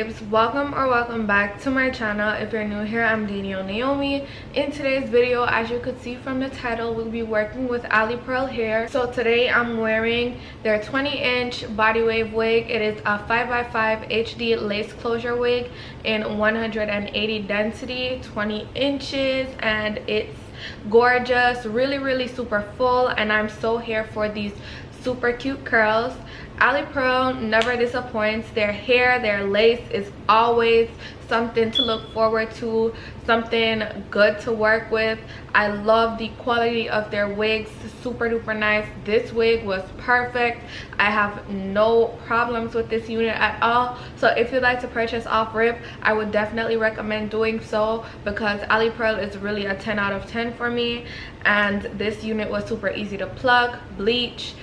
babes, welcome back to my channel. If you're new here, I'm Danielle Naomi. In today's video, as you could see from the title, we'll be working with AliPearl hair. So today I'm wearing their 20-inch body wave wig. It is a 5x5 HD lace closure wig in 180 density, 20 inches, and it's gorgeous, really super full, and I'm so here for these super cute curls. AliPearl never disappoints. Their hair, their lace is always something to look forward to, something good to work with. I love the quality of their wigs, super duper nice. This wig was perfect. I have no problems with this unit at all. So if you'd like to purchase off rip, I would definitely recommend doing so, because AliPearl is really a 10 out of 10 for me. And this unit was super easy to plug, bleach,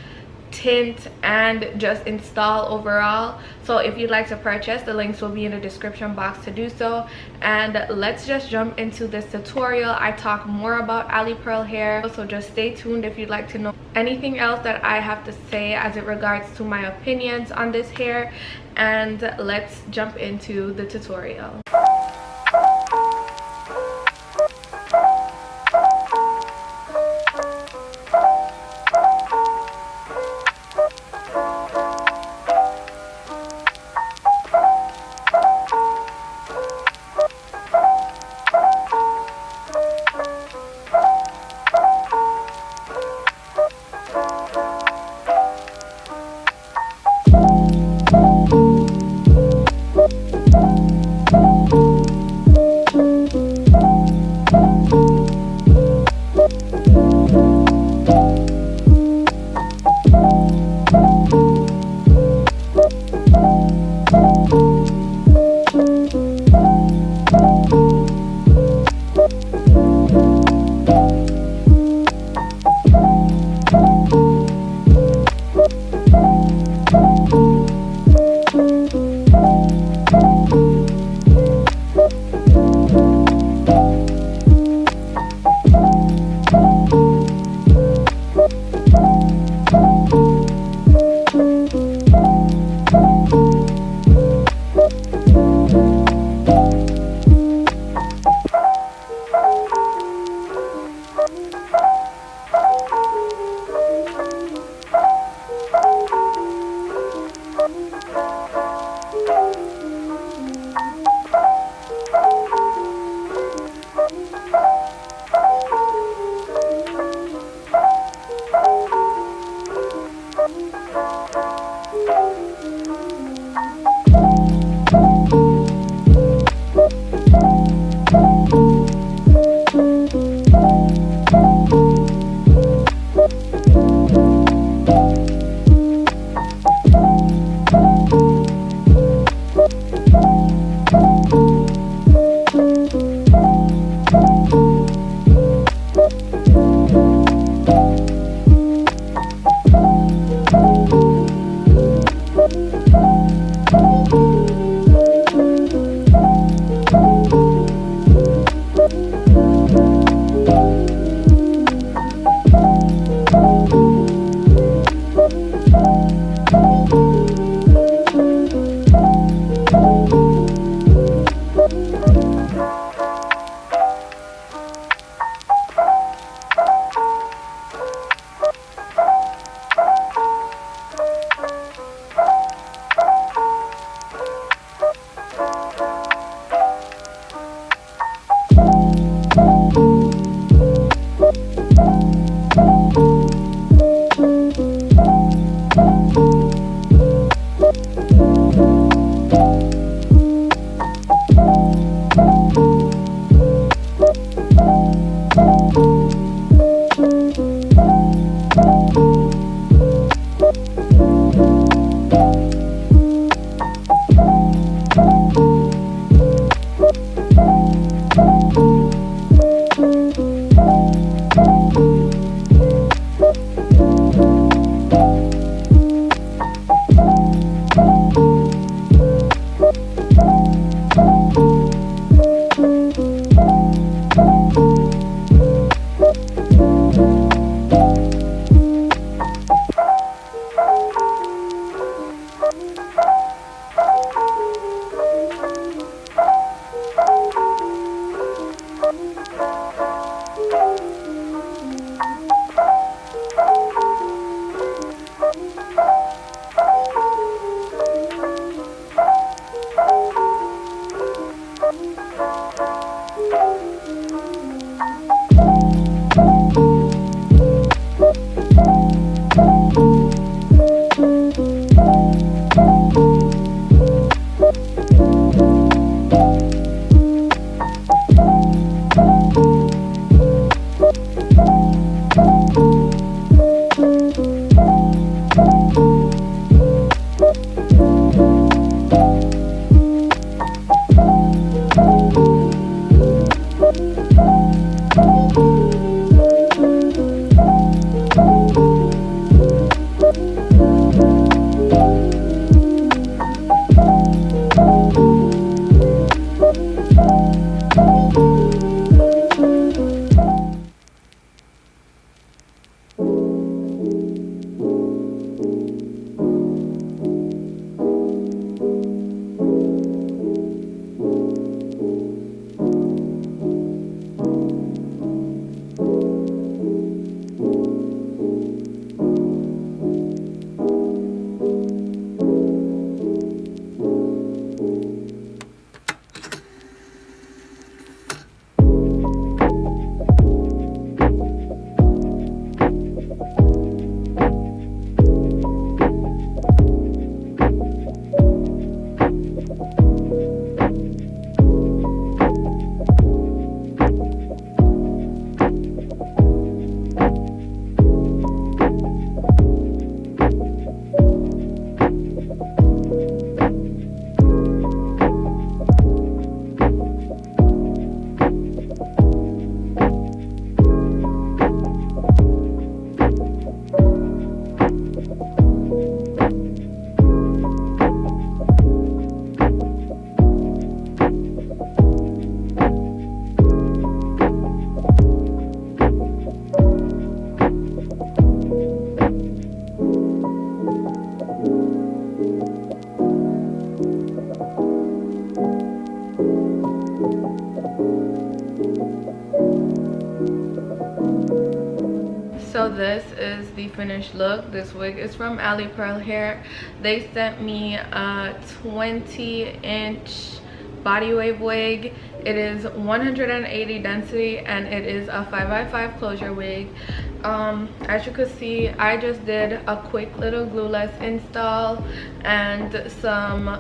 tint, and just install overall. So if you'd like to purchase, the links will be in the description box to do so. And let's just jump into this tutorial. I talk more about AliPearl hair, so just stay tuned if you'd like to know anything else that I have to say as it regards to my opinions on this hair. And let's jump into the tutorial. is the finished look. This wig is from AliPearl Hair. They sent me a 20-inch body wave wig. It is 180 density and it is a 5x5 closure wig. As you could see, I just did a quick little glueless install and some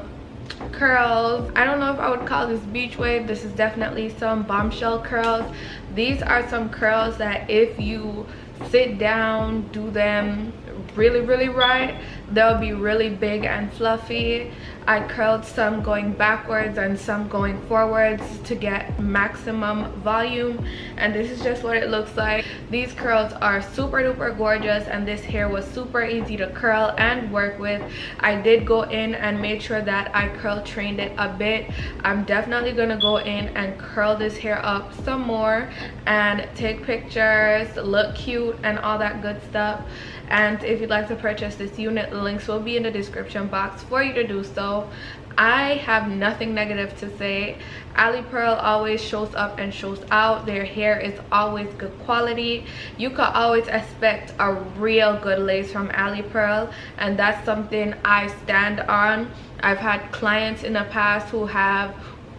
curls. I don't know if I would call this beach wave. This is definitely some bombshell curls. These are some curls that if you sit down, do them really right, they'll be really big and fluffy. I curled some going backwards and some going forwards to get maximum volume, and this is just what it looks like. These curls are super duper gorgeous, and this hair was super easy to curl and work with. I did go in and made sure that I curl trained it a bit. I'm definitely gonna go in and curl this hair up some more and take pictures, look cute and all that good stuff. And if you'd like to purchase this unit, the links will be in the description box for you to do so. I have nothing negative to say. AliPearl always shows up and shows out. Their hair is always good quality. You can always expect a real good lace from AliPearl, and that's something I stand on. I've had clients in the past who have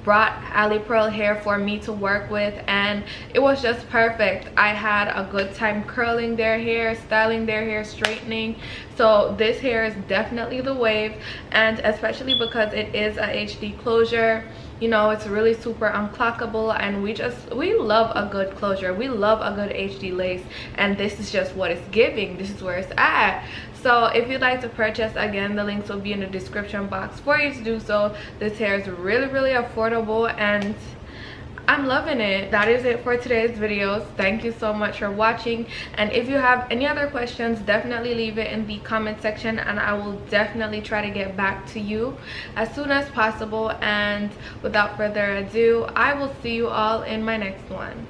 brought AliPearl hair for me to work with, and it was just perfect. I had a good time curling their hair, styling their hair, straightening. So this hair is definitely the wave, and especially because it is a HD closure, you know, it's really super unclockable, and we love a good closure, we love a good HD lace, and this is just what it's giving. This is where it's at. So if you'd like to purchase, again, the links will be in the description box for you to do so. This hair is really affordable and I'm loving it. That is it for today's videos. Thank you so much for watching, and if you have any other questions, definitely leave it in the comment section and I will definitely try to get back to you as soon as possible. And without further ado, I will see you all in my next one.